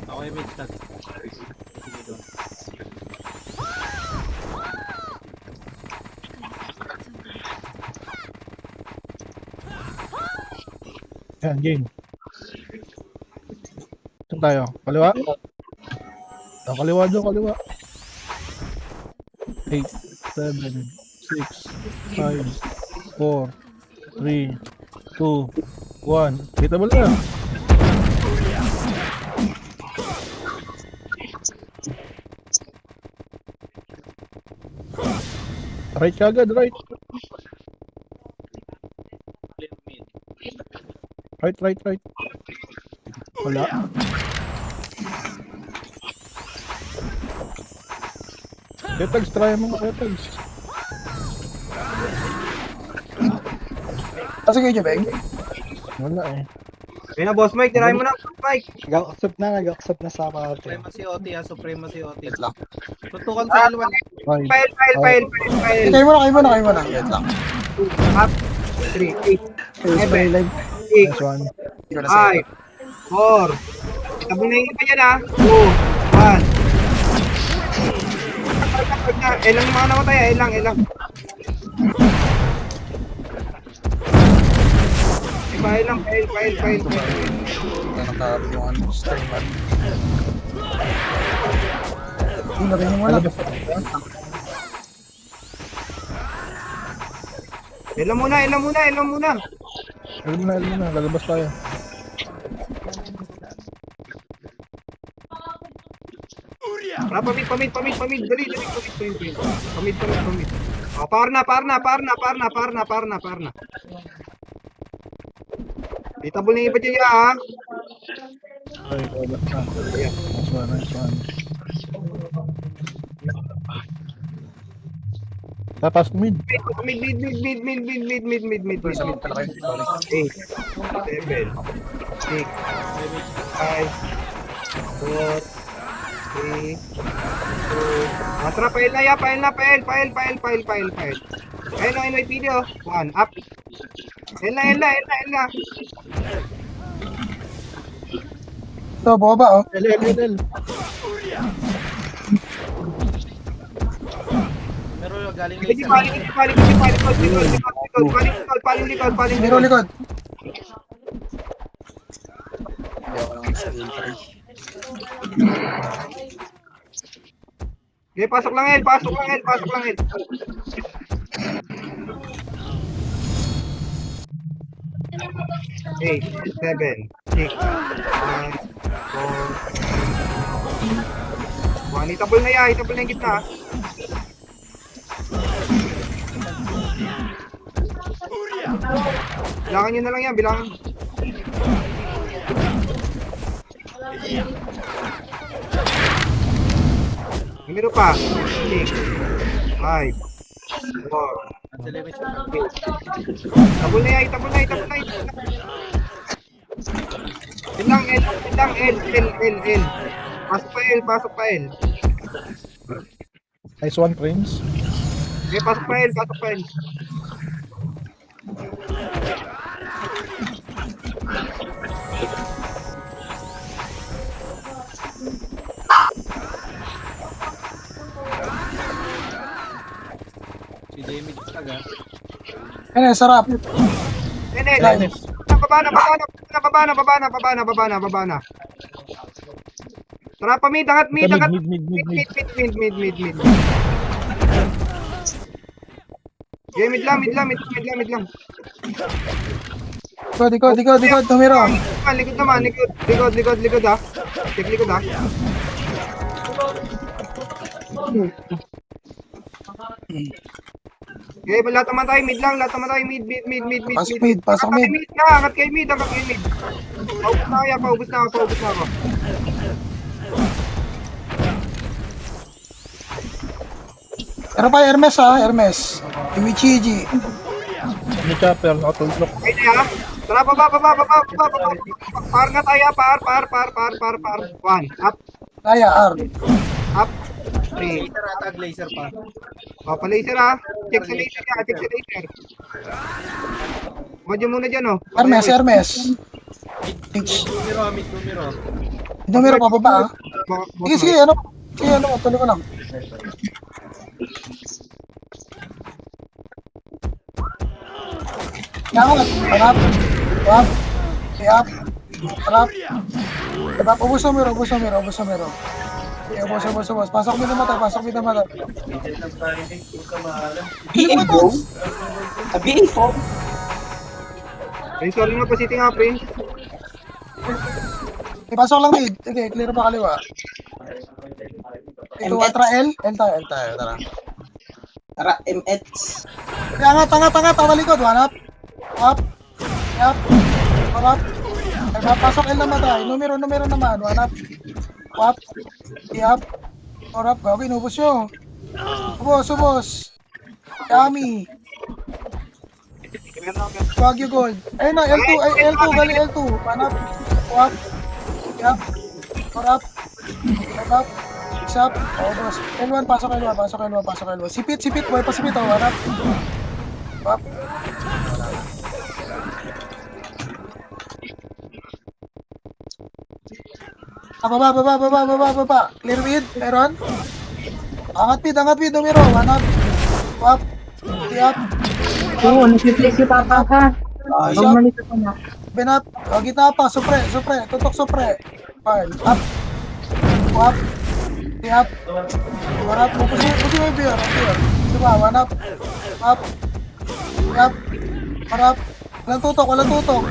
Ako yung mid stag. Sige doon. Yan, game. Saan tayo? Kaliwa? Kaliwa doon, kaliwa. 8, 7, 6, 5, 4, 3, 2, 1. Kita mo na. Right ka agad, right. Right. Wala. Ketags, try mo mga ketags. Kasi kayo, Beng? Wala eh. Ayun na, Boss Mike. Tirahin mo na, Boss Mike. Nag-accept na sa parte. Supremacy OT ha, Supremacy OT. Wait lang. Tutukan sa L1. Five. File. Kayo muna. Wait lang. Up. 3, 8, Stay live. 6, Nice one. Hindi ko na save. 5, 4. Tabi na yung iba dyan ha. 2, 1. Elang yung mga namatay ha. Elang. File. Nakatap yung ano, streamer. Hindi na rin mo lang. Elang muna. Alam mo na. Lalabas tayo. Pamit. Dali. Pamit. Oh, par na. Itabol na yung iba dyan ha. Ay, lalabas na. Nice one. Tapos mid. Mid. Sa mid pala kayo. Sorry. 8, 7, 6, 5, 4, 3, 2. Atra, pail na ya. Pail. Ayun na, may video. 1, up. Pail na. Ito, baba oh. L. Pero galing Hindi laser. paling likod. Miro likod. Hindi ako lang sa entry. Okay, pasok lang El. 8, 7, 6, 5, 4, 1. Itabol na yung gitna. Bilangan nyo na lang yan, bilangan. Numero pa. 6, 5, 4. Itabol na yan. Ilang L. Pasok pa L. Nice one, Prince. Okay, pasok pa L. Si Jamie stag ha. Ano, sarap. N. Baba na. Tara pa mid, angat. Mid. Okay, mid lang. Ikot, tumiro. Likod naman. Ha. Check likod ha. Okay, lahat naman tayo mid lang. Mid. Pasok mid. Angat kay mid. Paubos na ako. Pero pa Hermes ha, Hermes. Iwichiji. May chopper, nakatulok. Okay na ya. Tara, baba. Par nga tayo, par. 1, up. Kaya, R. Up. 3. Laser atag, laser pa. O, pa-laser ha. Check sa laser. Modyo muna dyan, oh. Hermes, Hermes. H. Numero. Numero pababa ah. Sige, sige, ano? Sige, ano? Tuloy ko lang. Yangat. Harap. Wap. Siap. Harap. Harap. Ubus numero, ubus numero, ubus numero. Okay, ubus. Pasok mo naman tayo, pasok mo naman tayo. BA4? BA4? Prince, sorry nga, pasiti nga, Prince. Pasok lang mid. Sige, clear pa kaliwa. Ito, atra L. L tayo, tara. Tara, MX. Angat, tawalikod. One up. Up. Up. Up. Pasok L naman tayo. Numero naman. One up. Up. Up. Up. Gawin, inubos nyo. Ubos. Yummy. Wagyu gold. Ayun na, L2. Ay, L2. Gali L2. One up. Up. Up. Up. Up. Up. Oh, boss. L1, pasok L1. Sipit. Boy, pasipit. Oh, one up. Up. Baba. Clear mid, meron. Angat mid, numero. One up. Up. Up. Oo, nag-reflex si Papa ka. Bumalik ako na. Benap. Gitna pa. Supre. Tutok supre. Fine. Up. Up. Up. One up. Pusi mo yung beer. Diba? One up. Up. Up. One up. Walang tutok.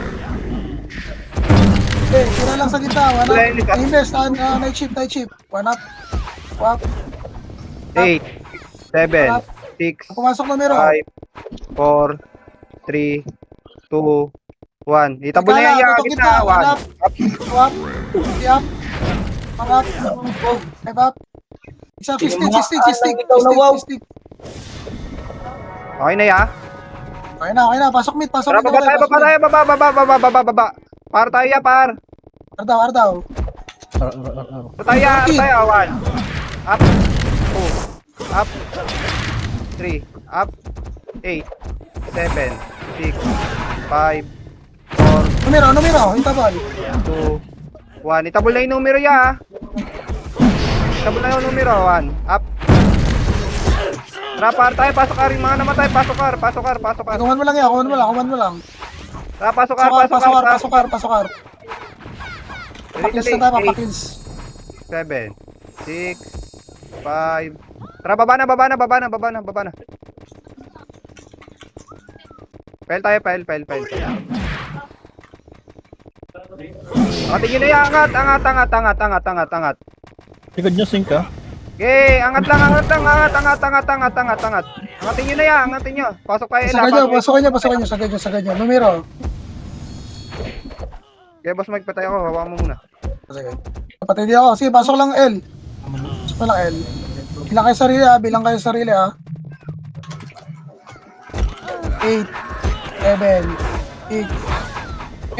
Okay, tira lang sa gitna. One up. Invest. Night shift. One up. Up. 8, 7, 6, Pumasok numero. 5, 4, 3, 2, 1. Itabo na yan yung Tutok gitna. One 1. up. Up. Up. One up. Five up. Isa, stick. Okay na ya. Okay na. Pasok mid. Tara, baba tayo. Baba. Par tayo ya, par. Ardaw. Tayo ya. 1. Up. 2. Up. 3. Up. 8. 7. 6. 5. 4. Numero. Itabal. 2. 1. Itabol na yung numero ya. Itabol na yung numero. 1. Up. Tara, par tayo. Pasok ka rin. Mga namatay. Pasok ka. Kuman mo lang. Tara, pasok ka. Pakils na tayo, pakils. 7, 6, 5. Tara, baba na. Pile tayo. Angatin nyo na yan, angat. Likod nyo, sync ka. Okay, angat. Angatin nyo na yan, Pasok tayo, Pasok nyo. Numero. Okay, boss Mike, patay ako. Hawakan mo muna. Sige. Kapatid ako. Sige, pasok lang L. Bilang kayo sarili ah. 8, 7,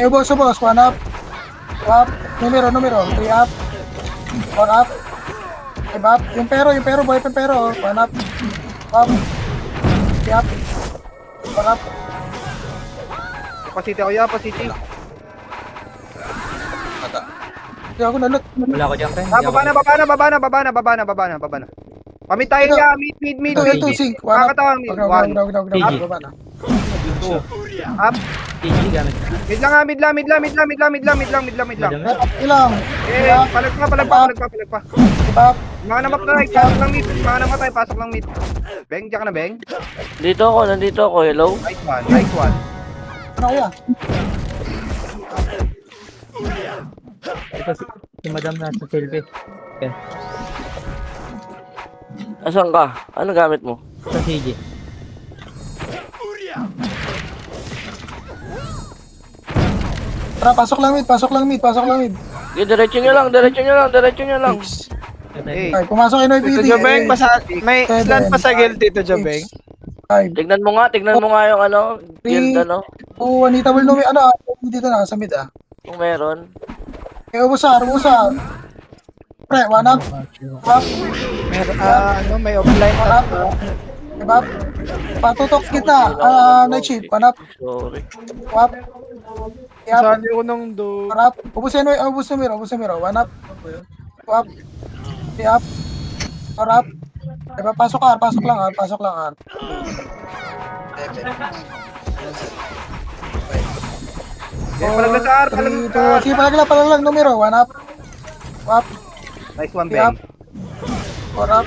8. Boss. One up. Up. Numero. 3 up. 4 up. 5 up. Yung pero, boy, pero. One up. Up. 3 up. 4 up. Pasiti ako ya, pasiti. Hindi ako nalot. Wala ko dyan, friend. Baba na. Pamit tayo ya, mid. Ito, sync. One up. Kakatawa, mid. 1. Baba na. 2. Up. PG, gamit ka. Mid lang. Ilang. Eh, palag pa. Up. Mga namatay, pasok lang mid. Beng, diyan ka na, Beng. Nandito ako, hello? Nice one. Ano kaya? Ito si Madam na sa selfie. Yan. Asan ka? Ano gamit mo? Sa CG. Tara, pasok lang mid. Okay, diretso nyo lang. Hey, Ay, pumasok kayo ng Tito PD. Jobeng, may slant pa sa guild, Tito Jobeng. 5. Tignan mo nga yung guild Oh, Anita will know dito na, sa mid ah. kung meron. Ubusa. Pre, one up. Up. May offline One up. Okay, Bob. Patutok kita. Night shift. One up. Sorry. Two up. Three up. Sali ko ng do. Four up. Ubus na miro. One up. Two up. Three up. Four up. Okay, pasok lang. Palag na sa R, palag na sa R. Sige, palag lang, numero. One up. Two up. Nice one, Three up. Ben. Four up.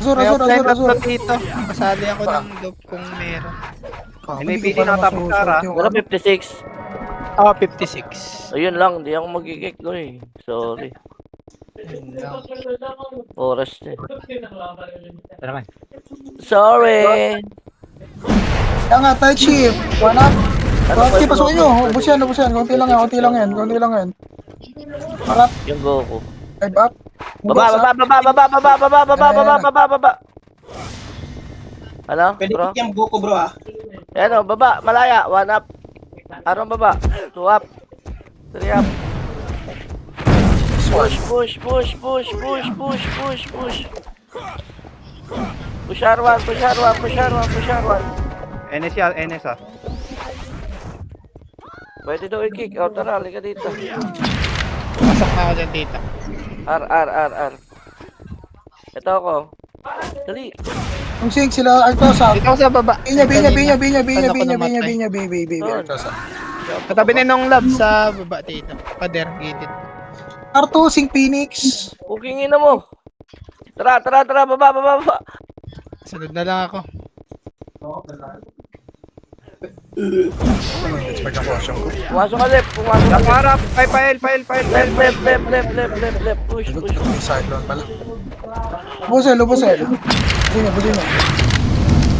May offline Azur. tatlo dito. Kasali ako ng dope kung meron. NAPD nakatapos sa R, ah. Pero 56. Ah, 56. Ayun lang, di ako magigik ko eh. Sorry. Yun lang. Oras na eh. Tara man. Sorry. Kaya nga, tight shift. One up. Ano Okay, ba pasukin yung- nyo. Ubus yan. Konti lang yan. Four up. Yung Goku. Five up. Baba. Ano, Pwede bro? yung buko bro ah. Ano, baba, malaya, 1 up. Anong baba? 2 up. 3 up. Push. Push R1. NS yan, NS ah. Pwede daw i-kick out. Tara, halika dito. Pasok na ako dyan dito. R. Ito ako. Dali. Yung sing sila, Artosa. Dito ako sa baba. Binya. Saan ako namatay? Artosa. Katabi na nung lab sa baba dito. Pader, gilid. R2, Sing Phoenix. Bukingin na mo. Tara, baba. Sunod na lang ako. Pumasok ka left. Nakaharap, file. Left. Push. Busel. Busin mo.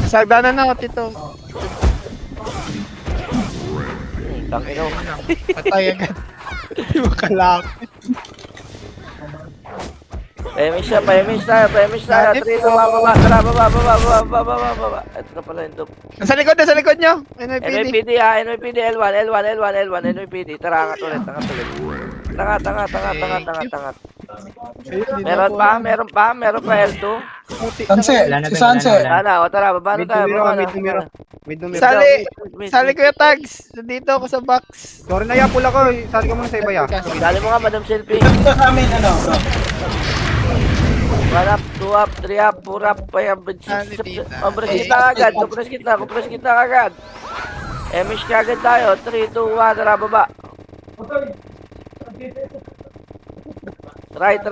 Sagdanan na ako, Tito. Tangino. Patay agad. Hindi mo kalapit. Premise tayo. 3, 2, 1, baba. Tara, baba. Ito na pala yung top. Nasa likod nyo. NYPD. NYPD, L1. NYPD. Tara, angat ulit. Tangat. Meron pa L2. Sanse. Si Sanse. Sana, o tara, baba na Mid tayo. numero. Mid numero. Sali ko yung tags. Nandito ako sa box. Sorry na ya, pula ko. Sali ka muna sa iba ya. Dali mo nga, Madam Selfie. Ito sa amin ano bro. 1 up, 2 up, 3 up, 4 up, 5 up, 6 up. Kupres kita agad. Emish ka agad tayo. 3, 2, 1, tara, baba. Right.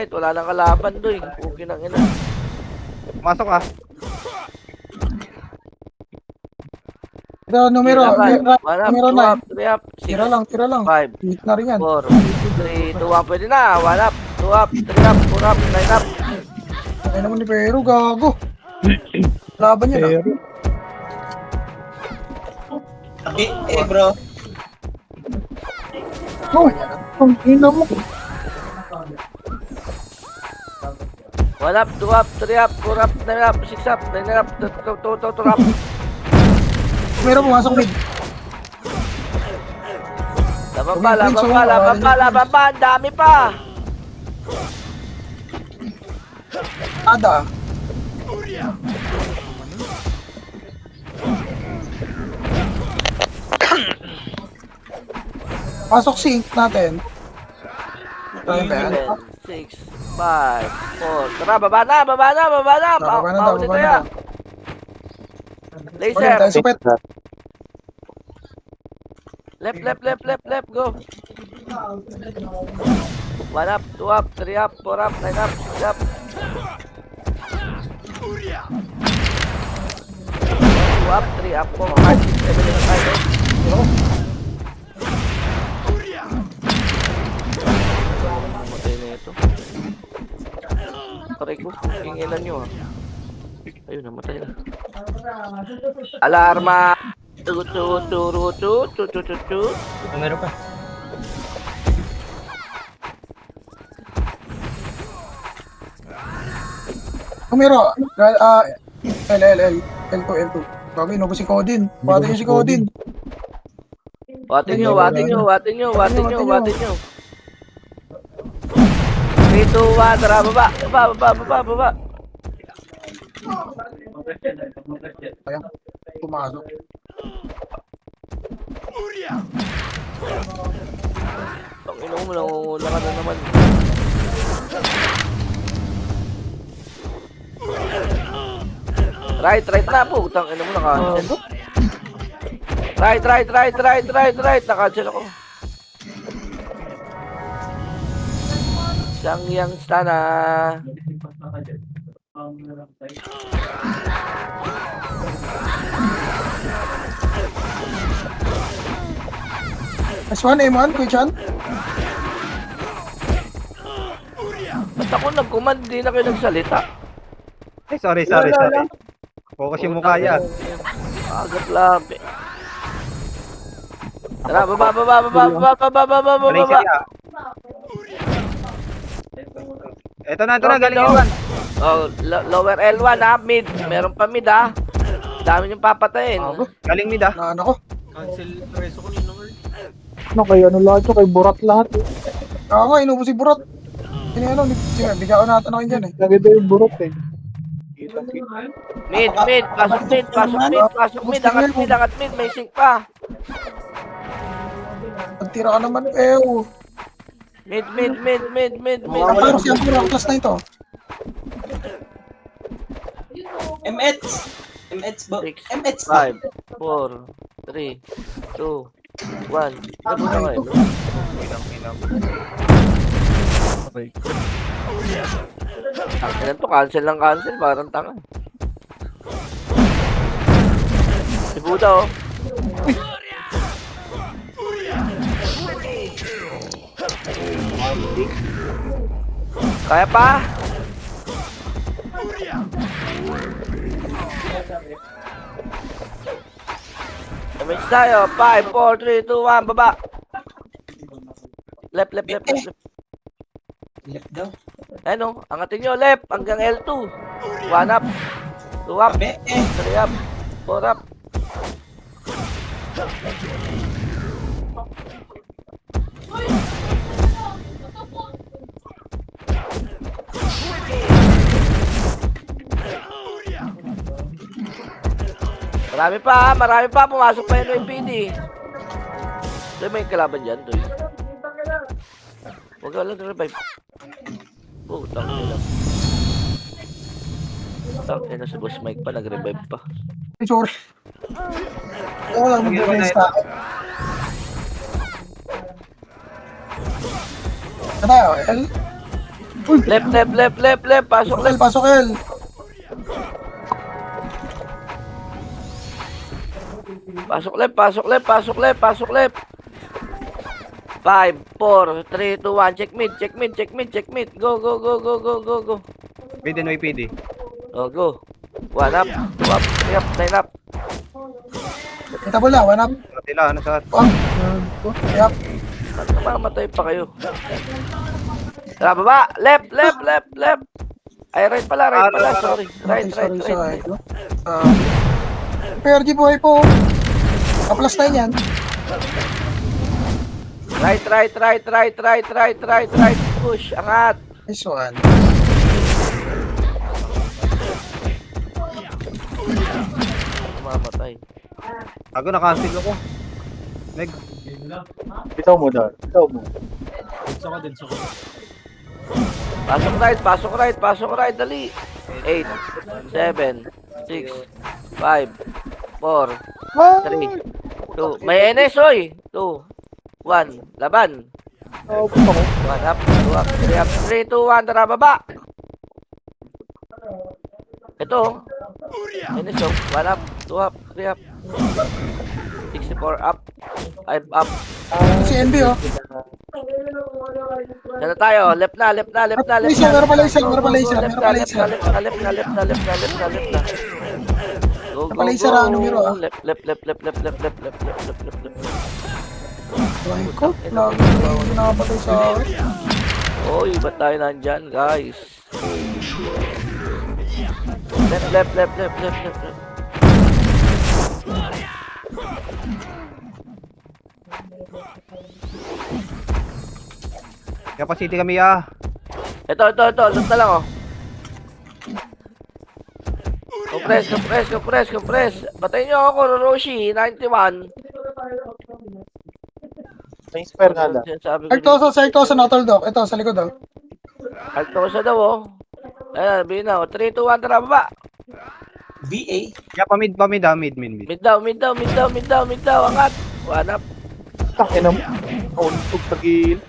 Wala nang kalaban doy. Okay nang ina. Masok ah. Ito, numero 1 up, 2 9. up, 3 up, 6, Tira lang. 5, Hit na rin yan. 4, 3, 2, 1, pwede na. 1 up, 2 up, 3 up, 4 up, 9 up. Ay naman ni Pero, gago. Laban yun ah. Abi, bro. Oh, ang ina mo. 1 up, 2 up, 3 up, 4 up, 9 up, 6 up, 9 up, 2 up. Pero pumasok mid. Laban pa, ang dami pa. Ada. Pasok sync natin. Ayun ba yan? 6, 5, 4. Tara, baba na. Baba na daw. Paulit tayo. Okay, Laser. tayo supet. Left, go. 1 up, 2 up, 3 up, 4 up, 9 up, 6 up. 2 up, 3 up, 4, 5, 6, 7, 8, 9. Matay na ito. Taray ko, hingilan nyo ha. Ayun, namatay na. Alarma! Numero pa. Numero. L2. Bago inubos si Codin. Pati yung si Codin. Watin nyo. 3, 2, 1, tara, baba. Ayan, pumasok. Panginoon mo, nangungula ka na naman. Right na po. Utang ina mo, naka-cancel. Right. Naka-cancel ako. Isang yang stana. S1, M1, Kuya Chan. Ba't ako nag-command? Di na kayo nagsalita. Eh, sorry. Focus yung mukha yan. Agad lang. Tara, baba. Malaysia niya. Ito na, galing L1. Oh, lower L1 ha, mid. Meron pa mid ha. Dami niyong papatayin. Galing mid ah. Naan ako. Cancel preso ko nino Earl. Ano kayo? Ano lahat yun? Kay Burat lahat eh. Ako nga, inubos si Burat. Ano, bigyan ko natin ako dyan eh. Naganda yung Burat eh. Mid. Pasok mid. Angat mid. May sink pa. Pagtira ka naman, ew. Mid. Pero si Ampuro, ang class na ito. MH ba? 6, MH 5, 4, 3, 2, 1. Nabuta kayo. Ang to, cancel. Parang tanga. Si Buda oh. Kaya pa? Damage tayo. 5, 4, 3, 2, 1. Baba. Left. Left daw. Ano? Angatin nyo. Left. Hanggang L2. 1 up. 2 up. Abe, 3 up. 4 up. Marami pa. Pumasok pa yung NPD. Doy, may kalaban dyan, Doy. Huwag ka lang revive. Tang ina. Tang ina, si Boss Mike pa, nag-revive pa. Ay, sorry. Ako lang mag-defense na ako. Ano tayo, L? Left. Pasok left. Pasok L. Pasok left. 5, 4, 3, 2, 1. Check mid. Go. Mid and YPD. Oh, go. 1 up, 2 up, 3 up, 9 up. Kita bola, 1 up. Sila, ano sa... Yup. Mamatay pa kayo. Tara, baba. Left. Ay, right pala. Sorry. Right. PRG buhay po. Kaplas na yan. Right. Push, angat. This one. Mamatay. Ako, na-cancel ako. Meg. Bitaw mo daw. Denso ko. Pasok right, dali. 8, 7, 6, 5, 4, 3, 2. May NS, oy. 2, 1, laban. 1 up, 2 up, 3 up, 3, 2, 1, tara, baba. Ito, NS, 1 up, 2 up, 3 up, 64 up, 5 up. Si NB oh. Dito tayo, left na. Meron pa laser. Left na. Go. Napalaser ang numero, ah. Left. Ay ko, lagi nakapatay sa akin. Oy, ba't tayo nandyan, guys? Left. Capacity kami ah. Ito, left na lang, oh. Compress. Patayin niyo ako, Roroshi, 91. May spare nga lang. Sabi ko Sartosa na tol, Doc. Ito, sa likod, Doc. Altosa daw, oh. Ayan, sabihin na, 3, 2, 1, tara, baba. VA. Yeah, mid. Mid daw, angat. One up. Takin na mo. Untog tagil.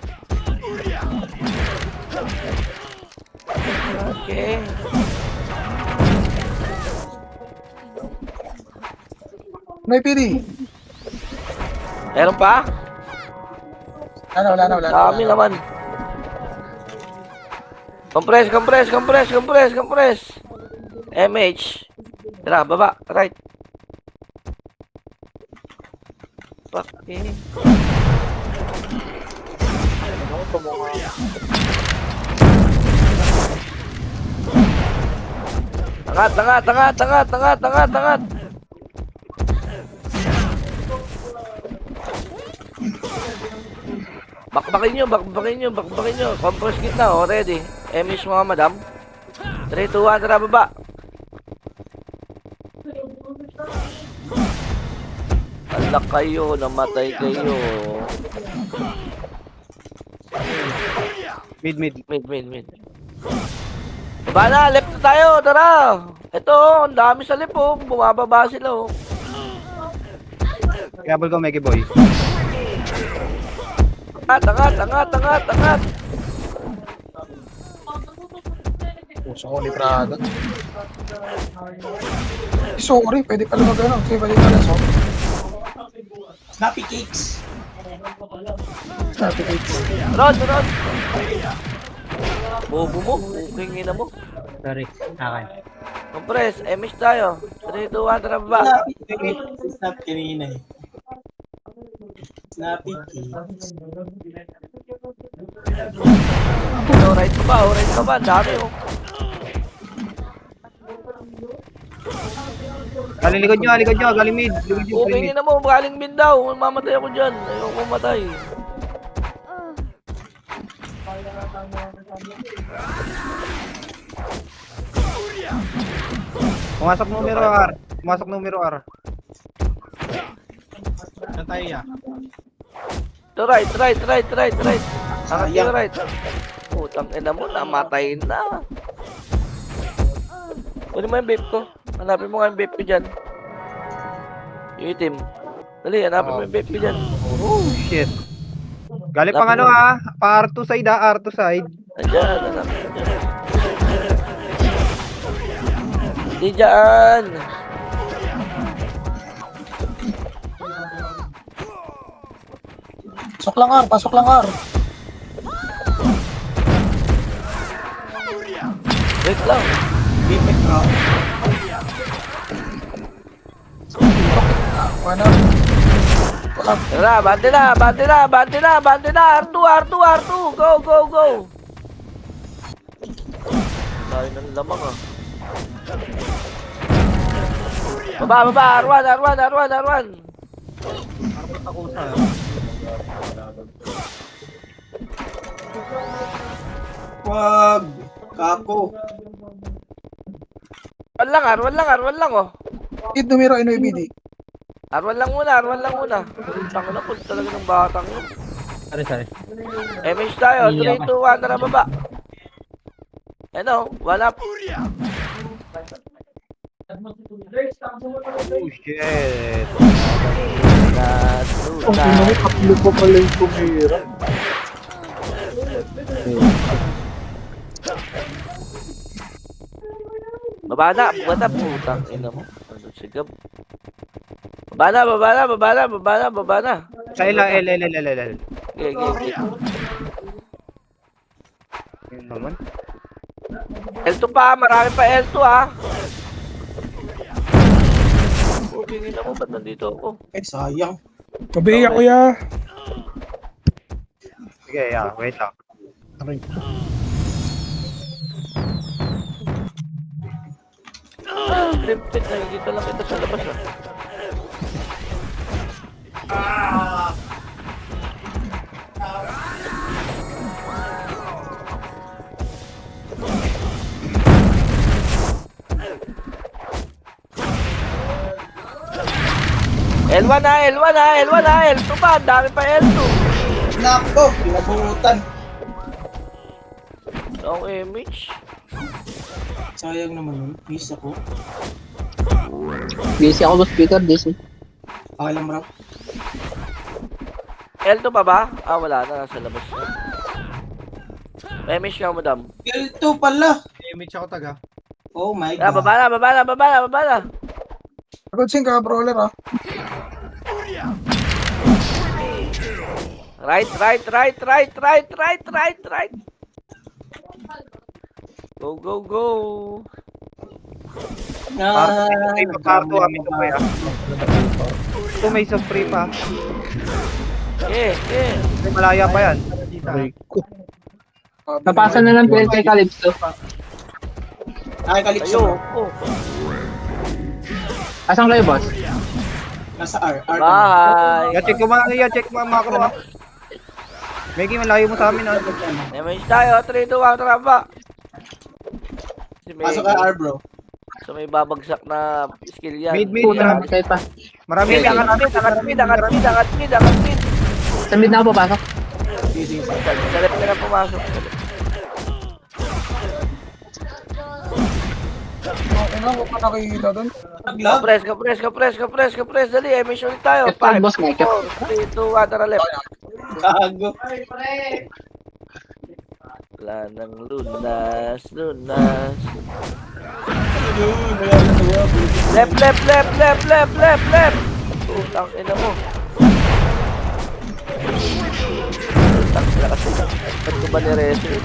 Okay. May PD. Meron pa? Wala na. Dami naman. Compress. MH. Tara, baba. Right. Okay. Angat. Bakbakin nyo. Compress kit na, oh, ready. MH mga madam. 3, 2, 1, tara, baba. Alak kayo, namatay kayo. Mid. Baba na, left na tayo, tara. Ito, ang dami sa left, oh. Bumababa sila, oh. Yabol ko, Meki Boy. Angat. Puso ko ni Prada. Sorry, pwede pala mag-ano. Okay, pwede pala so. Snappy cakes. Snappy cakes. Rod. Bobo mo, hingin na mo. Sorry. Okay. Compress, MH tayo. 3, 2, 1, tara, baba. Snap kanina eh. Snappy cakes. Right pa ba? Dami, oh. Likod nyo, galing mid. Okay na mo, galing min daw. Mamatay ako dyan. Ayoko matay. Pumasok numero R. Saan tayo ya? To right. Angat yung right. Putang ina mo, namatay na. Kunin mo yung vape ko. Hanapin mo nga yung vape ko dyan. Yung itim. Dali, hanapin mo yung vape ko dyan. Oh, shit. Galing pang ano pa-R2 side R2 side. Andyan, hanapin mo dyan. Hindi dyan. Pasok lang, R. Wait lang. Bipek bro. Wala. Tara, bante na. R2. Go. Tayo ng lamang, ah. Baba, R1. Wag. Kako. R1 lang, oh. Hit numero NYPD. R1 lang muna. Tangin na po talaga ng batang yun. Sorry. MH tayo, 3, 2, 1, tara, baba. Ano, one up. Oh, shit. Tatlo pa pala yung tumira. Baba na, putang ina mo. Ano sigab? Baba na. Sa L. Okay. Yun naman. L2 pa, marami pa L2, ha. Okay na mo, ba't nandito ako? Eh, sayang. Pabiyak ko ya. Sige, wait lang. Scripted, nakikita lang kita sa labas, ha. L1 na, L1 na, L1 na, L2 pa. Ang dami pa L2. Nako, pinabutan. Ang image. Sayang naman yun. Miss ako. Busy ako sa speaker, busy. Okay lang, bro. L2 pa ba? Ah, wala na. Nasa labas na. May miss ka, madam. L2 pala. Image ako taga. Oh my Ah, God. baba na, baba na, baba na, baba na. Good sing ka, brawler ah. Right. Go. May paparto kami ito kaya. Ito may spray pa. Yeah. May malaya pa yan. Napasa na ng bell kay Calypso. Ay, Calypso. Ayo. Oh. Asan kayo, boss? Nasa R. R. Bye. Check mo ang macro ah. Meggy, malayo mo sa amin ah. Damage tayo. 3, 2, 1, trampa. Si Pasok ka R, bro. So may babagsak na skill yan. Mid, Puta, marami. kahit pa. Marami. Angat mid. Sa mid na ako papasok. Sa left na pumasok. Okay lang, huwag ka nakikita doon. Nag-lag. Kapres. Dali, emission ulit tayo. F5, 5, boss, Mike. 4, 3, 2, 1, tara left. Gago. Wala nang lunas. Left. Putang ina mo. Putang ina kasi. Ba't ko ba ni-reset?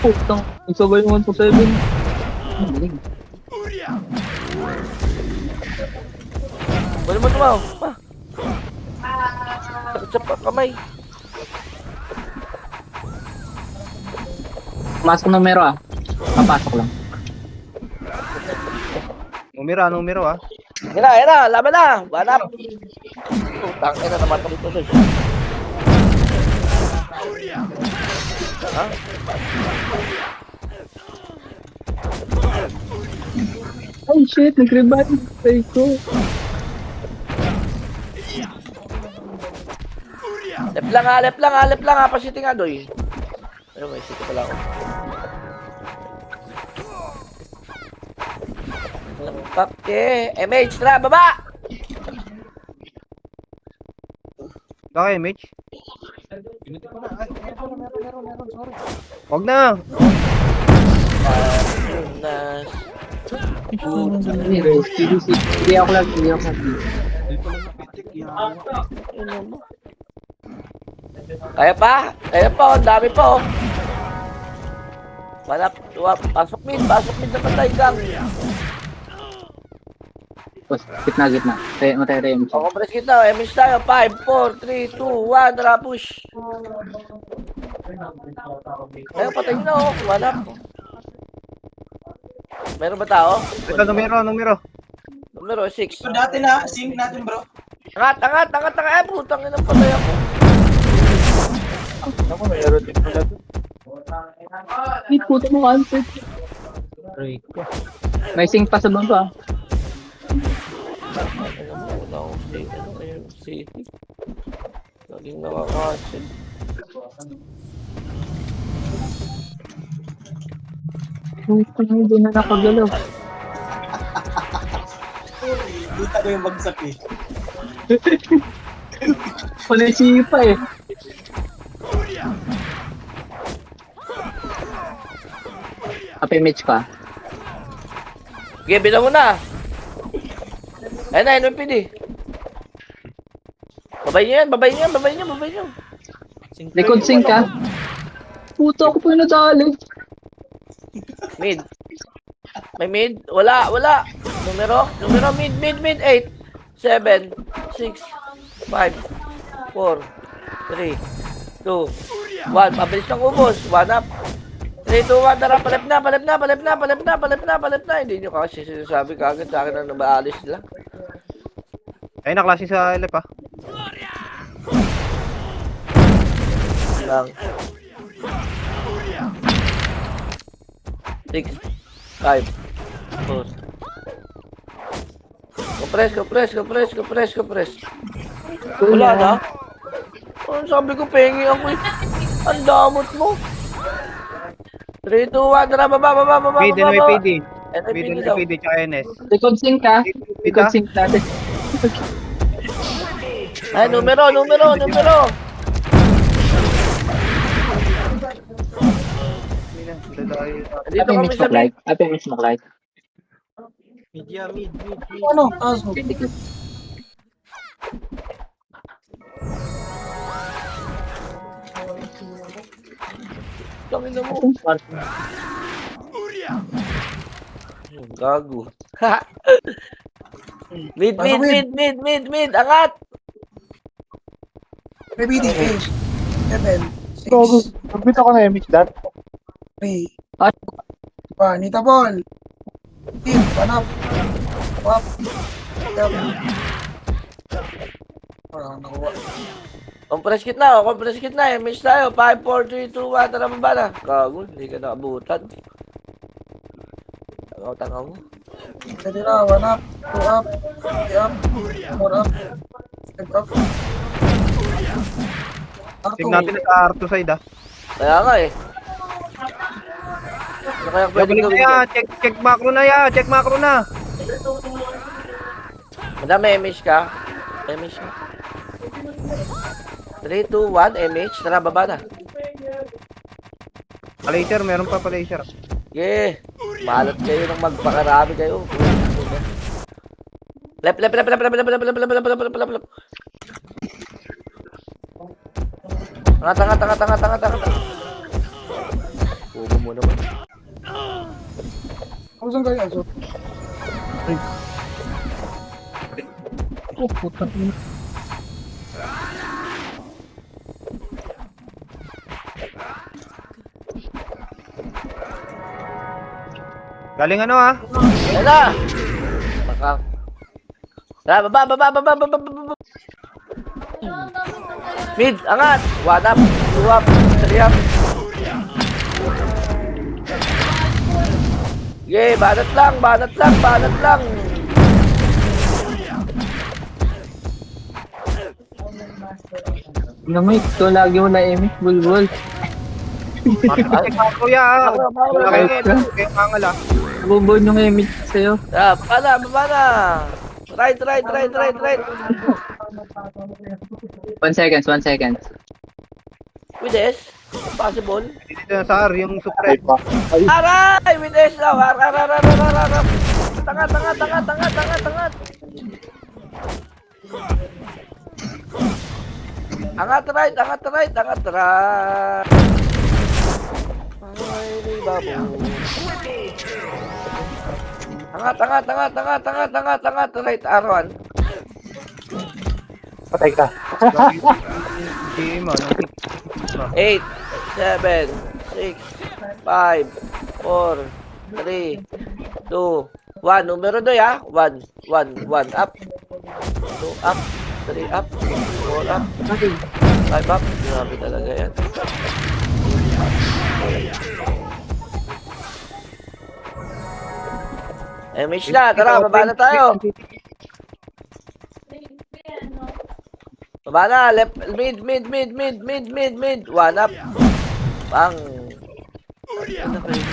Putang, nagsabay yung 1 to 7. Galing. Wala mo tumaw. Sakit sa kamay. Pumasok ng numero ah. Papasok lang. Numero ah. Yan na, laban na. Banap. Putang ina naman ito. Ha? Oh shit, nag-revive. Tay ko. Left lang ha. Pasiting nga doy. Ayun, may city pala ako. Lampak MH, tara, baba! Bakit, Mitch? Meron, sorry. Wag na. Nas. Hindi ako lang. Kaya pa, ang dami pa oh. Wala, pasok mid na patay gang. Boss, gitna. Matay rin. O, compress kita, MH tayo, 5, 4, 3, 2, 1, tara, push. Ayun, patay na oh, wala. Meron ba tao? Ito, numero. Numero 6. So, dati na, sing natin, bro. Angat, putang ina patay ako. Ay, puta mo cancel. May sync pa sa baba. City. Laging nakakatsin. Puta na, hindi na nakagalaw. Kita ko yung bagsak eh. Panisipa eh. Mitch ka. Okay, bilang mo na. Ayun na, NMPD. Babay niyo. Likod sync ka. Puta ako pa nadali. Mid. May mid? Wala. Numero, mid. 8, 7, 6, 5, 4, 3, 2, 1. Pabilis ng ubos. 1 up. 3, 2, 1. Tara, palip na. Hindi nyo kasi sinasabi kagad sa akin na nabaalis sila. Ayun na, klase sa left ah. Lang. 6, 5, 4, Compress. Wala na? Oh, sabi ko, pengi ako eh. Ang damot mo. 3, 2, 1, tara, baba. Mid, NYPD. NYPD Mid, daw. NYPD, tsaka NS. Record sync ka. Record sync natin. Ay, numero. Dito Happy kami Miss sa mid. Maglite. Happy Miss Maglite. Media, mid. Ano? Taas mo. Kami na mo. Gago. Mid. Angat. PBD, 8, 7, 6, Nagbit ako na MH dat. 3, 1, Nita ball. Hit, panap. Up. Up. Wala kang nakuha. Compress kit na. Miss tayo. 5, 4, 3, 2, 1. Tara, baba na. Gago, hindi ka nakabutan. Tangaw mo. Pwede na, 1 up, 2 up, 3 up, 4 up, 5 up. Check natin sa R2 side ah. Kaya nga eh. Ano kaya pwede Balik na gawin ya, dyan? check macro na. Madami MH ka? 3, 2, 1, MH. Tara, baba na. Palacer, meron pa palacer. Yeah. Malot kayo ng magpakarami kayo. Lep. Tanga. Ubo mo naman. Ano saan kaya, so? Galing ano ah? Yan na! Baka. Tara, baba. Mid, angat! 1 up, 2 up, 3 up. Yeah, banat lang. Namay, ito lagi mo na MH. Bulbul. Check macro ya ah. Wala kayo kaya mangal ah. Bubon yung MH sa'yo. Ah, baba na. Right. 1 second. With S, possible. Dito na sa R, yung supre. Aray! With S daw. Tanga. Angat right. Ay, babo. Angat right. R1. Patay ka. Hindi mo. 8, 7, 6, 5, 4, 3, 2, 1. Numero 2 ah. 1 up. 2 up. 3 up. 4 up. 5 up. Grabe talaga yan. MH na. Tara, baba na tayo. Baba na. Left, mid. 1 up. Bang. Ano ba yun?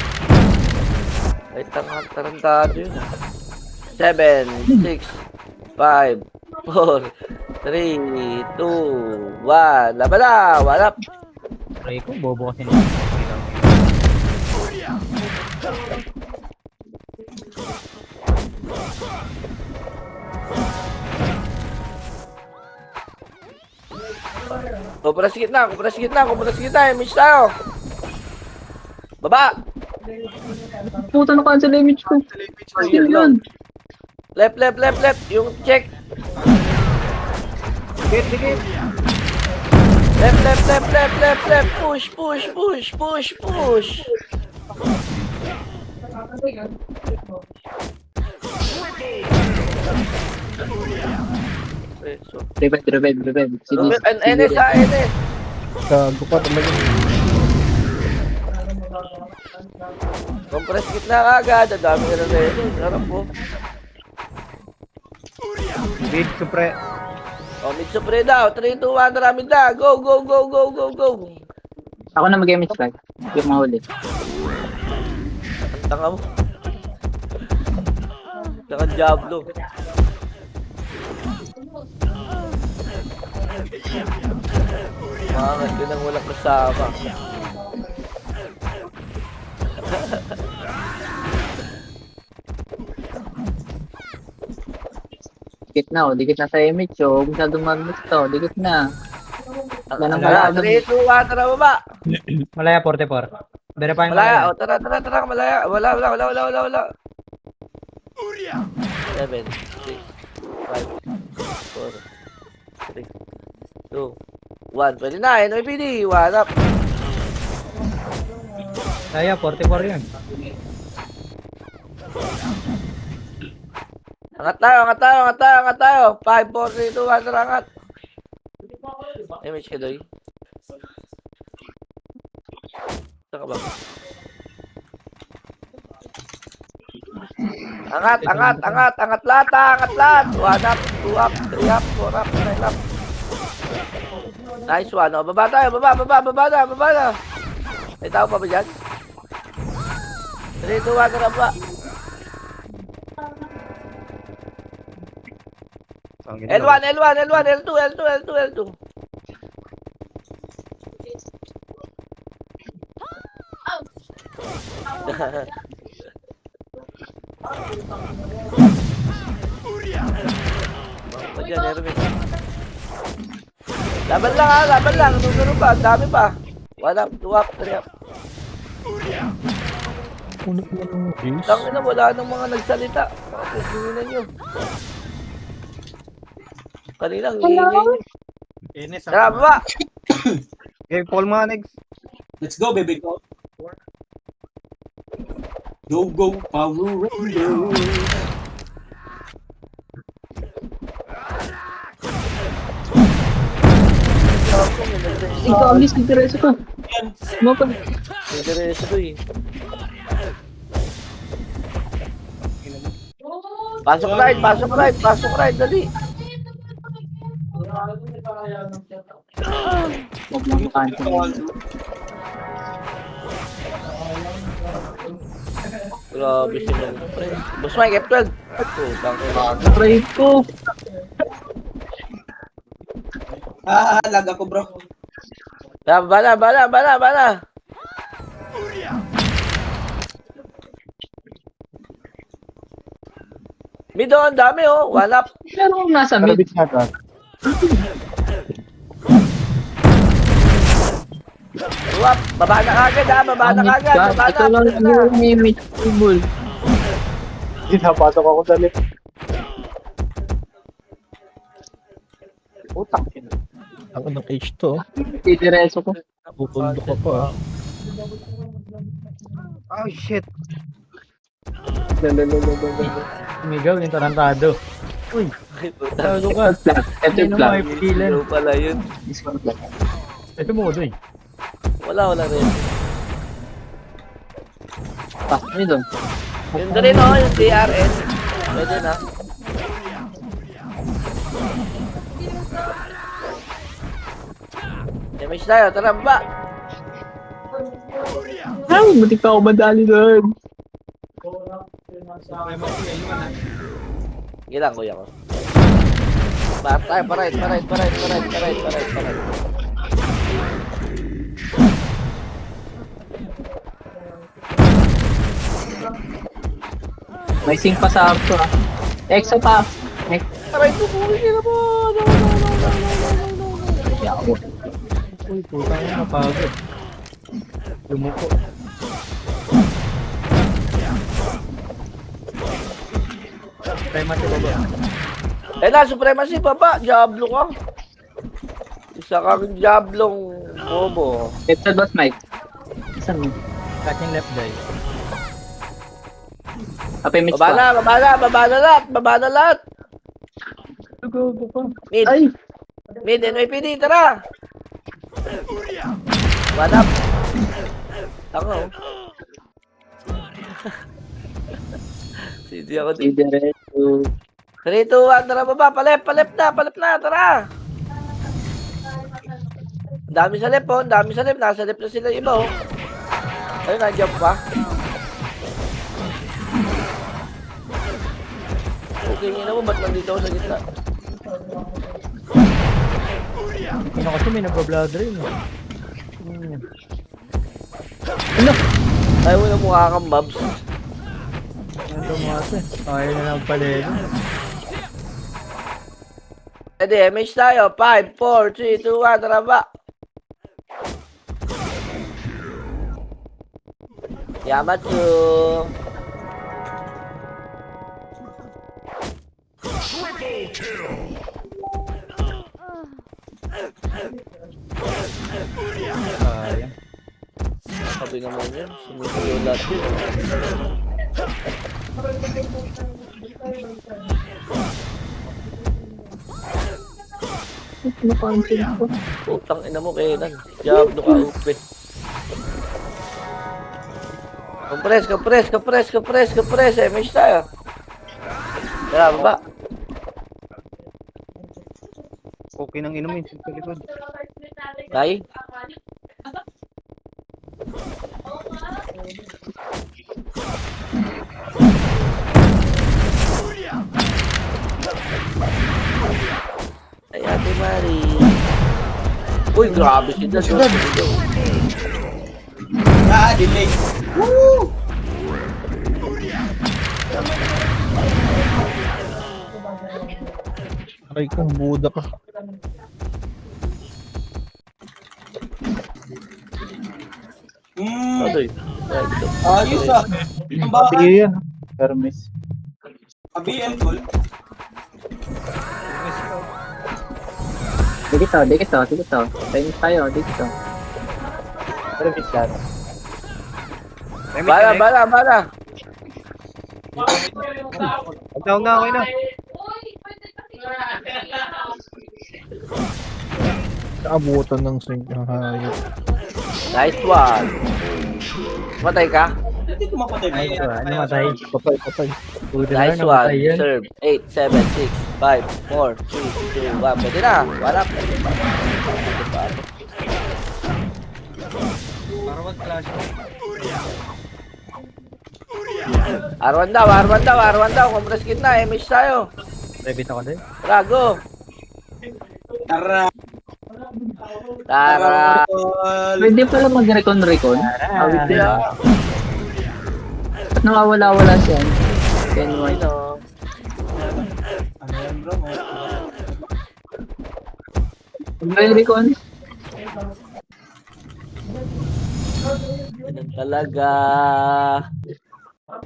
Ay, tarantado yun. 7, 6, 5, 4, 3, 2, 1. Laban na. 1 up. Try ko, bobo kasi Kumpras kita. MH tayo. Baba. Puta na cancel MH ko. Sino yun? Left. Yung check. Dikit. Left. Push. Revenge. NS. Gago pa talaga. Compress kit na kagad. Ang dami na rin. Harap po. Mid, supre. O, mid-supre daw. 3, 2, 1, maraming na. Go, go, go, go, go, go. Ako na mag-image flag. Hindi ko mahuli. Ang tanga mo. Naka-Diablo. Mangat yun ang walang kasama. Dikit na, oh. Dikit na sa image, oh. Masyadong mag-mix to. Dikit na. Ganang Tara, pala. 3, 2, 1, tara baba. Malaya 44. Verify mo. Malaya, o tara, tara, tara, malaya. Wala. 7, 6, 5, 4, 3, 2, 1. Pwede na, NYPD. One up. Malaya 44 yun. Angat tayo. 5, 4, 3, 2, 1, tara, angat. Image ka, Doy. Saan ka ba? Angat lahat. 1 up, 2 up, 3 up, 4 up, 9 up. Nice one. O, baba tayo, baba na. May tao pa ba dyan? 3, 2, 1, tara ba? L1, L2. Diyan, Erwin. Laban lang. Ano pa? Ang dami pa. 1 up, 2 up, 3 up. Tangin na, wala nang mga nagsalita. Pagkakinan nyo. Kanina, ang ingay nyo. Ines Tara, baba! Okay, Paul Manex. Let's go, baby, go. Go, Power Rangers. Ikaw, Alis, interesa ko. Ano pa? Interesa ko eh. Pasok ride, dali. Huwag mo mukhaan ko. Grabe sila. Boss Mike, F12. Try ko. Lag ako, bro. Bala. Mid on, dami oh. 1 up. Pero kung nasa mid. Up. Baba na kagad. Ito lang yung image table. Napasok ako sa lip. Utak. Ako ng H2. Diretso ko. Pupundo ko pa. Oh, shit. Miguel, yung tarantado. Uy, tago ka. Ito Ano flat. may pilan? Hello pala yun. Ito mo, Doy. Wala rin. Ah, ano doon? Yung rin oh, yung DRS. Pwede na. Damage tayo, tara ba? Ay, buti pa ako madali doon. Gilang kuya ko. Tayo, pa-right. May sync pa sa arto ah. Exo pa. Aray ko, kuhin na mo. No. Uy, putang na napagod. Lumuko. Supremacy baba. Supremacy baba. Diablo ka. Isa kang Diablong bobo. Ito boss Mike. Saan mo? Catching left die. Apa image Baba na lahat. Go pa. Mid, NYPD, tara. 1 up. Tanga oh. Sidi ako din. Diretso. 3, 2, 1, tara baba. Palep na, tara. Ang dami sa left, oh. Ang dami sa left. Nasa left na sila iba, oh. Ayun, na-jump pa. Okay, nga mo, ba't nandito ako sa gitna? Ano kasi may nagpa-blood rin. Ayaw mo na mukha kang Babs. Ano mo ate? Ayaw na lang pala yun. Pwede, MH tayo. 5, 4, 3, 2, 1, tara ba? Yamatsu. Sayang. Sabi naman yun. Sumisiyo lahat yun. Napansin ko. Putang ina mo, Kenan. Job, naka-upe. Compress. MH tayo. Tara, baba. Okay nang inumin sa likod. Tay. Ay, Ate Mari. Uy, grabe si Dad. Delay. Woo! Ay, kung buda pa. Adoy. Ayos ah. Ang baka. Sige yan. Hermes. ABM call. Dikit to. Time tayo, dikit to. Hermes yan. Bala. Down na, okay na. Naabutan ng sink ng hayop. Nice one. Matay ka? Hindi ko mapatay ba? Ano matay? Patay. Nice one. Serve. 8, 7, 6, 5, 4, 3, 2, 1. Pwede na. Wala. Para mag-clash. R1 daw. Compress kit na. MH tayo. Rebit ako din. Rago. Tara. Tara. Call. Pwede pala mag-recon. Awit Hindi na. ah. Ba't nawawala siya? Then why? Ano? Ano yan bro? Mag-recon? Ganun talaga.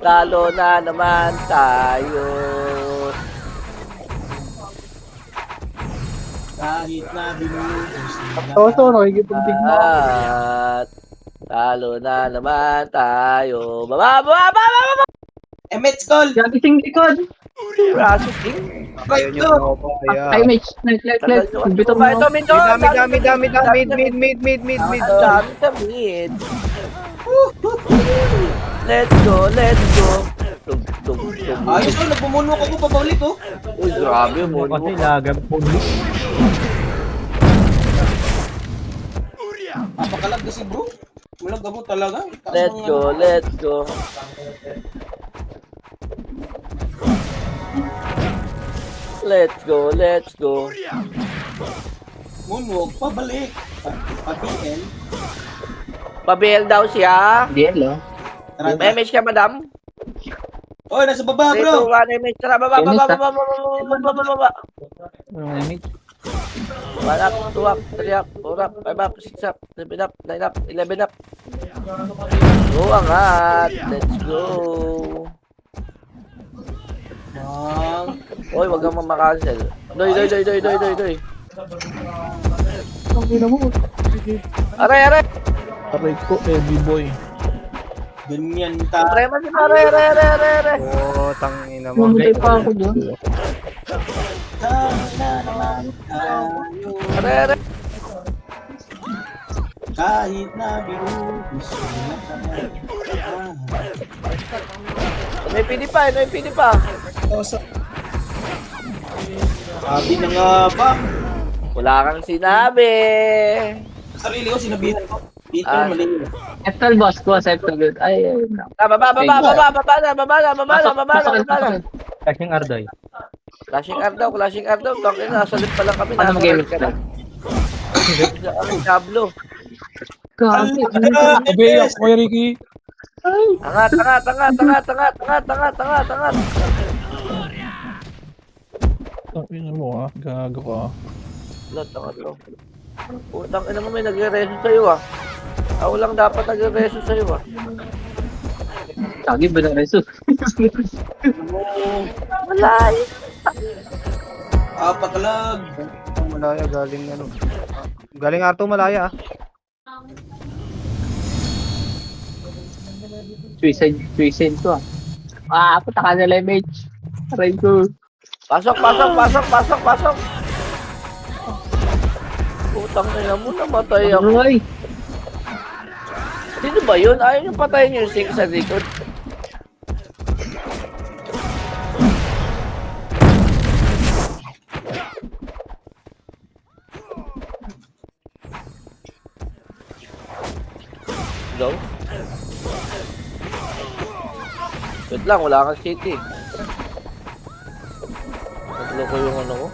Talo na naman tayo. Kahit na binubos nila. Toto, nakikipagtigma. At talo na naman tayo. Baba! MH call. Gagising likod! Rasus King. Right Ayaw nyo to. na ako pa. Ay, Mitch. Let's. Bito mo. Ito, mid. Mid. Ang dami sa mid. Let's go. Tug. Ayos ko, nagpumunok ako pabalik oh. Uy, grabe mo. Kasi lagam puno. Napakalag kasi bro. Malag mo talaga. Let's go. Let's go. Moonwalk, pabalik. Pa-PL. Pabel daw siya. DL, oh. Tara, May MH ka, madam? Oy, nasa baba 3, bro. 2, 1, MH. Tara, baba. Anong image? 1 up, 2 up, 3 up, 4 up, 5 up, 6 up, 7 up, 9 up, 11 up. Go angat. Let's go. Oy, wag kang mamakancel. Doy. Ang ina mo. Aray. Aray ko, heavy boy. Ganyan ta. Aray mo si aray. Oh, tangina mo. Mamatay pa ako doon. Na naman tayo. Aray. Kahit na binubos nila tayo. May pili pa. Sabi na nga ba? Wala kang sinabi. Sarili ko, sinabihan ko. Dito, Ah. mali. Septal boss ko, septal good. Ay, no. Baba na. Flashing Ardoy. Clashing Ardaw. Tangin na, nasa lip pa lang kami. Paano Nasa mag-gaming right ka na. Ang tablo. Grabe, Sabi ako kay Ricky. Angat. Ina mo gago ka. Lot, angat to. Putang ina mo, may nagre-reso sa'yo ah. Ako lang dapat nagre-reso sa'yo ah. Kagi ba ng reso? Wala eh. Pakalag. Malaya, galing ano. Galing Arto, malaya ah. Suicide to ah. Puta ka nila image. Aray ko. Pasok. Putang ina mo, namatay ako. Aray. Sino ba yun? Ayaw yung patayin yung sink sa likod. Go. Wait lang, wala kang city. Naglo ko yung ano ko.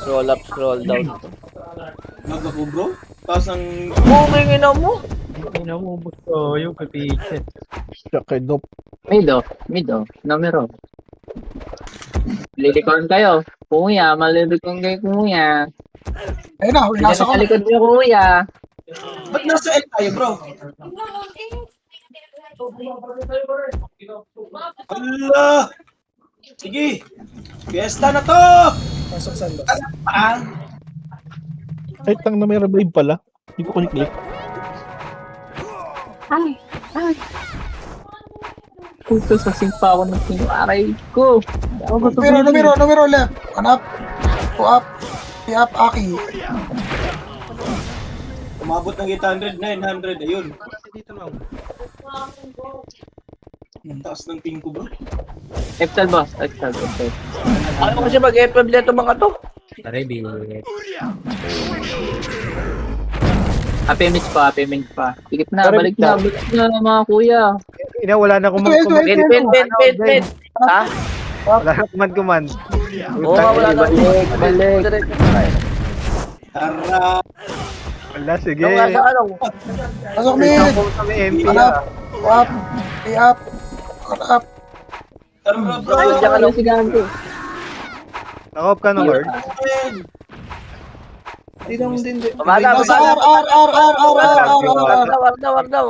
Scroll up, scroll down. Mag ako, bro. Tapos ang... Bumingin na mo. Inaubos ko yung pipichet. Shakidop. Mido. Numero. Lilikon kayo. Kuya, malilikon kayo kuya. Ayun na, Diyan nasa sa ko. likod niyo kuya. Ba't nasa L tayo, bro? Allah! Sige! Fiesta na to! Pasok sa loob. Ay, tang na may revive pala. Hindi ko click. Ay. Puto sa simpa ako ng aray ko. Ako gusto Numero left. Hanap. Go up. P up, Aki. Umabot ng 800, 900. Ayun. Dito lang. Ang taas ng ping ko, bro. Eptal boss. Ayaw kasi mag-FF na itong mga to. Ready. Happy minutes pa. Tikit na, balik na mga kuya. Ina, wala na Ito. Pin. Ha? Wala na command. Oo nga, wala na. Balik. Tara! Wala, sige. Yung nga sa ano. Pasok mid. Kami MP Hanap. ah. Go up. P up. Hanap. Tara, bro! Ay, diyan ka lang si Ganto. Nakop ka na, Lord. Bumada. Wardaw.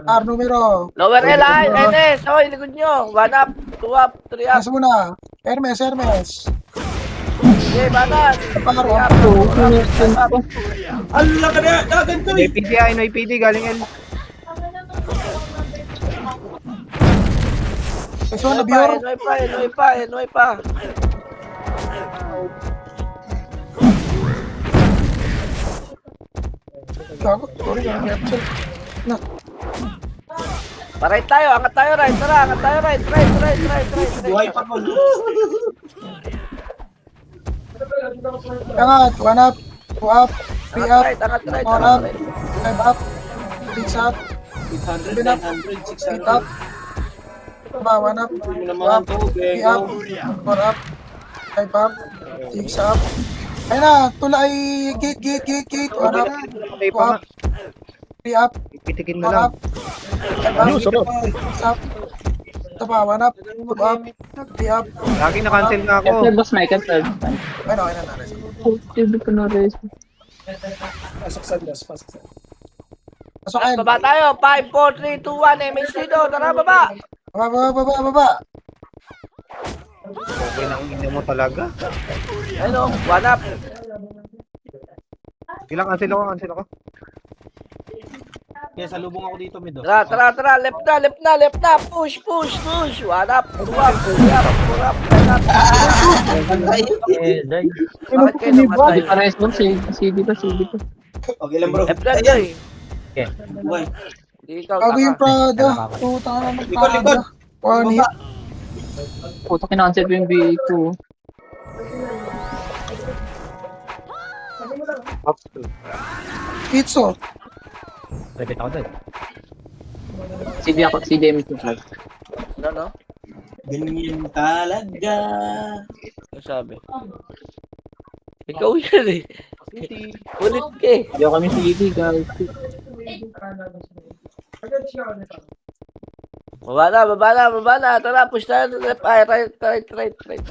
R numero. Lower L, NS. Oy, likod nyo. 1 up, 2 up, 3 up. Nasa muna. Hermes. Okay, banat. Paro. Allah ka na! Dagan to eh! NYPD NYPD, galing L. Next one, Nabior. Noy pa. Gago. Sorry, gago. Na. Right tayo, angat tayo right. Tara, angat tayo right. Buhay pa ko. Angat. 1 up. 2 up. 3 up. Angat right. 4 up. 5 up. 6 up. 800, 900, 8 up. 600. Ba, 1 up. Ano 2 naman up. to, 3 up. Bego? 4 up. 5 up. 6 up. Ayun na. Tulay. Gate. 1 up. Okay 2 pa up. 3 up. Itikin na 4 lang. up. 5 up. 6 up. Ito pa. 1 up. 2 up. 3 up. Lagi na-cancel na ako. Eptal boss, Mike. Eptal. Ayun na. Hindi ko na res. Pasok kayo. Baba tayo. 5, 4, 3, 2, 1. MH dito. Tara, baba. Baba. Okay lang, hindi mo talaga. Ayun o, 1 up. Ilang cancel ako. Kaya salubong ako dito, Mido. Tara. Left na. Push. 1 up, 2 up, 3 up, 4 up, 5 up. Day. Bakit kayo namatay? Hindi pa response eh. CD pa. Okay lang, bro. Left na eh. Buhay. Hindi ikaw, Gago yung taka. Prada. Puta ka na ng Likod. Prada. One hit. Puto kinancel ko yung B2. Itso. Repeat ako doon. CD ako, CD image yung flag. Ano, no? Ganyan talaga. Ano sabi? Ikaw yan eh. Ulit ka eh. Hindi ako kami CD, guys. Baba na, baba na, baba na. Tara, push na. Left, ay, right, right, right, right.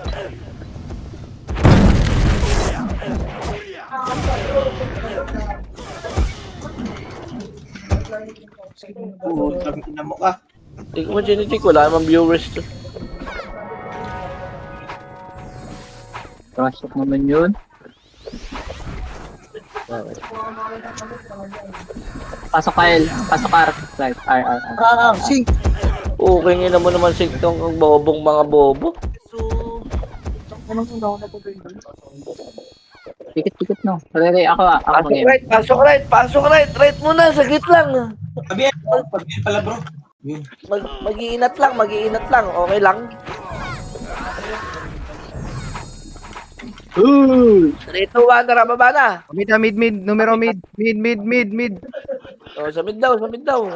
Putang ina mo ka. Hindi ko man wala namang viewers to. Pasok naman yun. Pasok Kyle. Pasok R. Right, R. Sync. Okay nga mo naman sigtong ang bobong mga bobo. Tikit no. Rere, ako Pasok game. right, pasok right, pasok right. Right muna, saglit lang. Pabiel pala bro. Yun. Mag-iinat lang, mag-iinat lang. Okay lang. 3, 2, 1, tara, baba na. Mid, numero mid. Oh, sa mid daw, sa mid daw.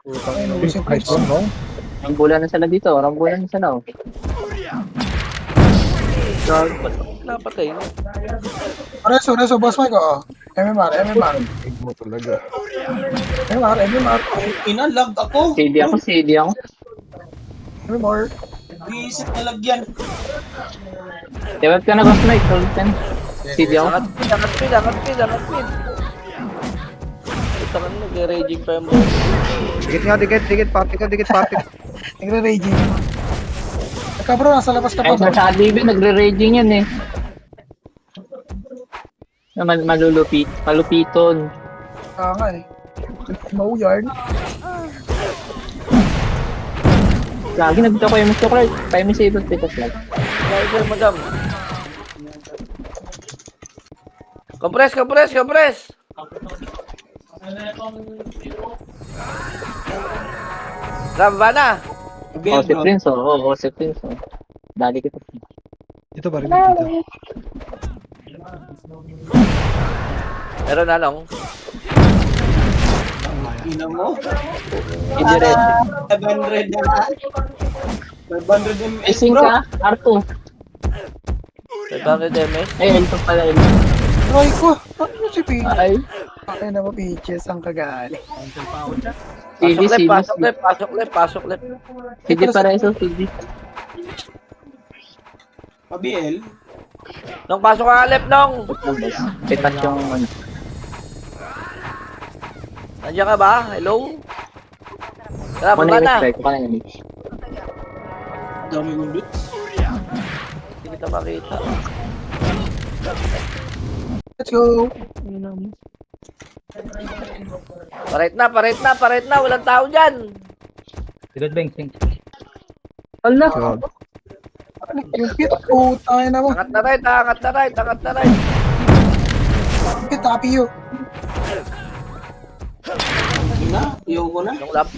Nice one, no? Rambulan na sila dito. Rambulan na sila. Oh. Napatay. Reso, boss Mike, oh. MMR. Egg mo talaga. MMR. Ina, lag ako. CD ako. MMR. Visit na lagyan. Teweb ka na, Boss Mike. Hold ka na. CD ako. Angat pin. Ito ka na, nag-raging pa yung boss. Dikit, party ko. Nagre-raging. Teka bro, nasa labas ka pa Kahit bro. sa ADB, nagre-raging yan eh. Malupiton. Nga eh. No yarn. Lagi nagdito ko yung Mr. Clark. 5 minutes able to flag. Guys, sir, madam. Compress. Baba na. Oh, si Prince, oh. Si Prince, oh. Dali kita. Ito ba rin dito? Meron na lang. Ina mo. Hindi rin. 500 na. 500 MS Ising bro. ka, R2. 500 MS. Ay, ito pala yun. Roy ko. Ano si P? Ay, Ay na Peaches ang kagali. CD. Pasok left. CD para iso, CD. Pabiel. Nung pasok ka left, nung. Pitas yung ano. Nandiyan ka ba? Hello? Tara, Kung baba na. na-expect ko kanina. Dami ng loot. Hindi kita makita. Let's go. Parait na. Walang tao dyan. Silod Beng, sing. Ala! Yung pit. Putang ina mo. Angat na right. Pit, tapi yun. Ina, ayoko na. Yung lap.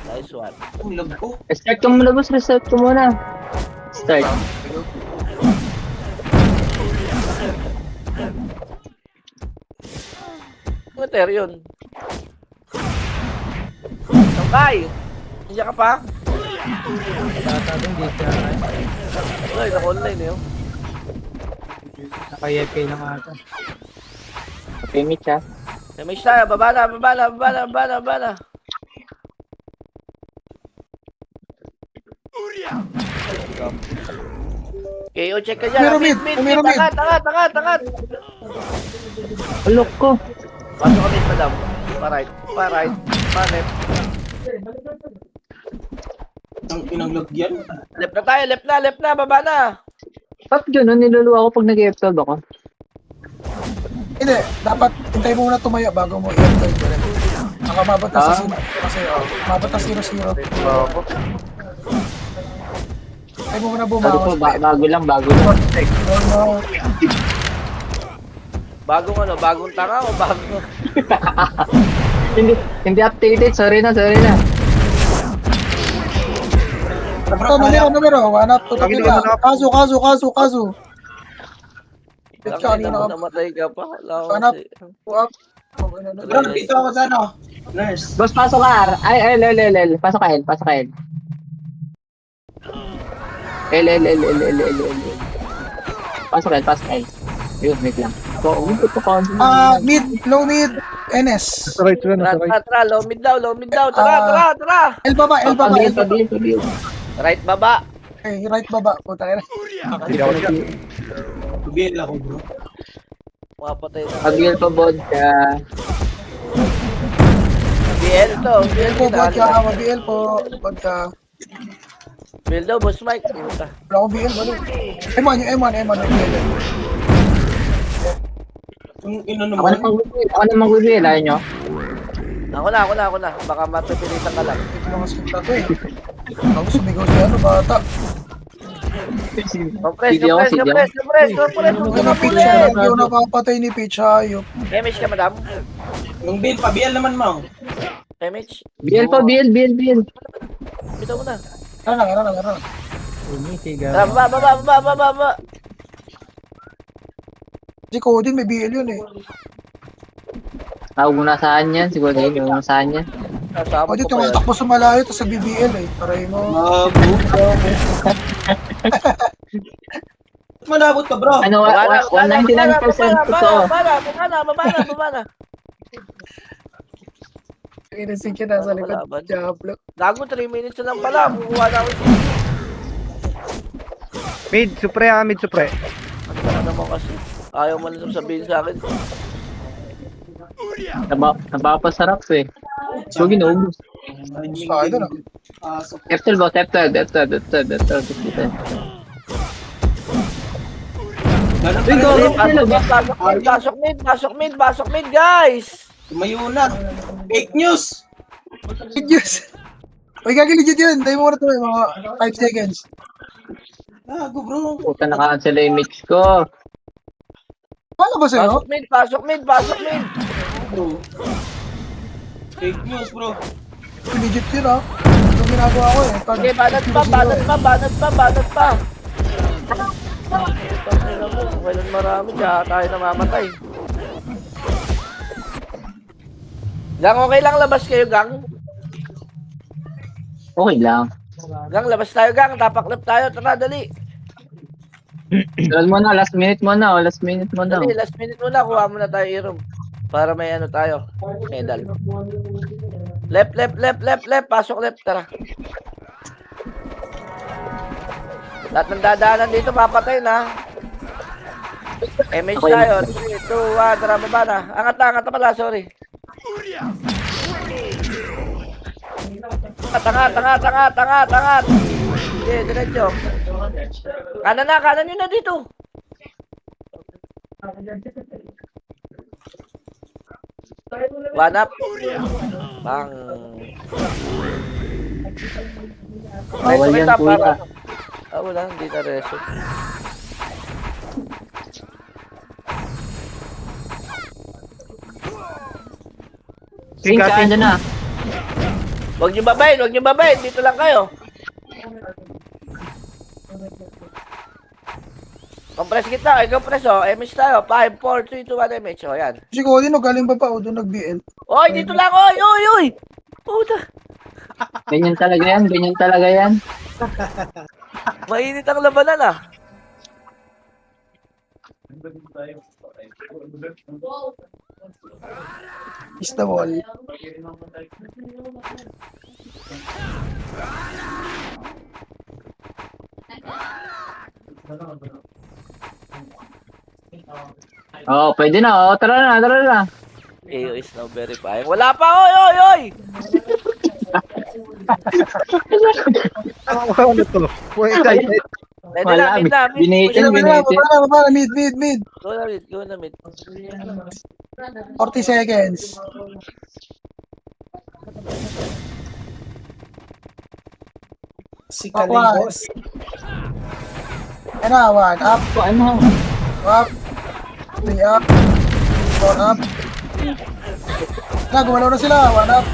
Nice one. Ang lag ko. Start ka muna, boss. Reset ko muna. Start. Meter yun. Tangkay! Nandiyan ka pa? Tata doon, di siya. Ay, naka-online eh. Naka-EFK lang ata. Okay, Mitch, ha? May tayo, baba na. Okay, o check ka dyan. Mid. Angat. Alok ko. Pasok kami, madam. Pa-right, pa left. Ang pinanglagyan. Left na tayo, left na, baba na. Ba't gano'n? Niluluwa ko pag nag-F12 ako. Hindi, dapat hintay mo muna tumayo bago mo i-enter. Baka mabot na sa sino. Kasi, mabot na 0-0. Hintay mo muna Sabi ko, bumawas. bago lang. No. Bagong tanga o bagong... Hindi updated. Sorry na. Ito, numero. Hanap, tutukin ka. Kazu. Let's kanina ka. Namatay ka pa. Wala ako Hanap. kasi. Up. Okay na. Bro, dito ako sa ano? Nurse. Boss, pasok ka. Ay, L. Pasok ka, L. Pasok ka, L. L. Pasok ka, pasok ka. Yun, wait lang. Umipot ko. Mid, low mid, NS. Nasa right sila, nasa right. Tara, low mid daw. Tara. L baba, L baba, L baba. Pabil. Right baba. Okay, right baba. Puta ka na. Hindi ako dyan. Tubiel ako, bro. Mapatay na. Pabil pa, vodka. BL to. BL po, vodka. BL po, vodka. BL daw, boss Mike. Puta. Wala akong BL, balo. M1, yung M1. Yung ino Ako na mag-reveal, ayaw nyo? Ako na. Baka matipilitan ka lang. Ito mga script na to eh. Ako sumigaw si ano, bata. Compress. Huwag na pitch siya. Hindi ko napapatay ni pitch, hayop. Damage ka, madam. Yung bill, pabiel naman mo. Damage. BL pa, BL. Bitaw mo na. Ano lang. Umisigaw. Tara, baba. Si Codin, may BL yun eh. Tawag mo na saan yan, siguro yun, yung saan yan. Kasama Codin, ko pa yan. tumatakbo sa malayo, tapos sa BBL eh. Paray mo. Manabot ka, bro. Ano, 199% to. Baba na. Inising ka na sa likod. Kalaban. Diablo. Gago, 3 minutes na lang pala. Kukuha na ako si... Mid, supre ha, mid, supre. Ano ka naman kasi? Ayaw mo na sabihin sa akin. Napapasarap eh. So, ginuubos. Ah, ito na. F12 boss, F12. Pasok mid, guys! Tumayo na. Fake news. Fake news. Uy, gagi legit yun. Tayo mo na ito mga 5 seconds. Gago, bro. Puta, naka-cancel yung mix ko. Paano ba sa'yo? Pasok mid! Bro. Fake news, bro. Legit yun ah. Ito ginagawa ko eh. Okay, banat pa! Tangina mo, kailan marami, tsaka tayo namamatay. Gang, okay lang labas kayo, gang? Okay lang. Gang, labas tayo, gang. Tapak lap tayo. Tara, dali. Last minute mo na. Dali, last minute muna. Kuha muna tayo i-room. Para may ano tayo. Medal. Left. Pasok left. Tara. Lahat ng dadaanan dito, papatay na. MH tayo. 3, 2, 1. Tara, baba na. Angat na pala. Sorry. Tangat. Okay, diretso. Kanan nyo na dito. One up. Bang. Bawal yan, kuya. Wala, hindi na reso. Sing ka, andyan na. Huwag nyo babayin. Dito lang kayo. Compress kita. Compress MH tayo. 5, 4, 3, 2, 1 MH. Yan. Si Codin, no, galing pa o doon nag-BL. Oy, dito lang. Oy. Puta. Ganyan talaga yan. Mainit ang labanan ah. Is the wall. Oo, pwede na. Tara na. AO is now verifying. Wala pa. Oy. Ano to? Wait, excited. Pwede na, mid na. Binitin. Baba, mid. Go na mid. 40 seconds. Si One. Kalibos. Ano, 1 up, Ano? 2 up, 3 up, 4 up. Gumalaw na sila, 1 up.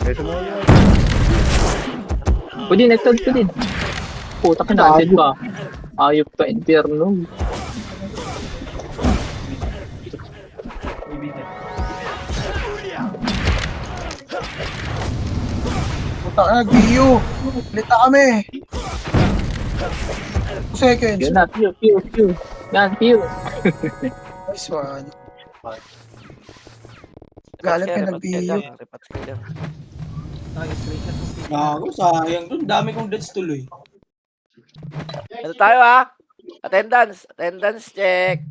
Ito mo yun. Pwede, next ko din. Puta, kinasin pa. Ayop ka, Inferno. Puta ka, nag-BU. Lita kami. 2 seconds. Yun na, pew, pew, pew. Yan, pew. Nice one. Galit ka nag-BU. Repat skill lang. Ay, screenshot mo. Gago, sayang dun. Dami kong deaths tuloy. Ito tayo ha. Attendance. Attendance check.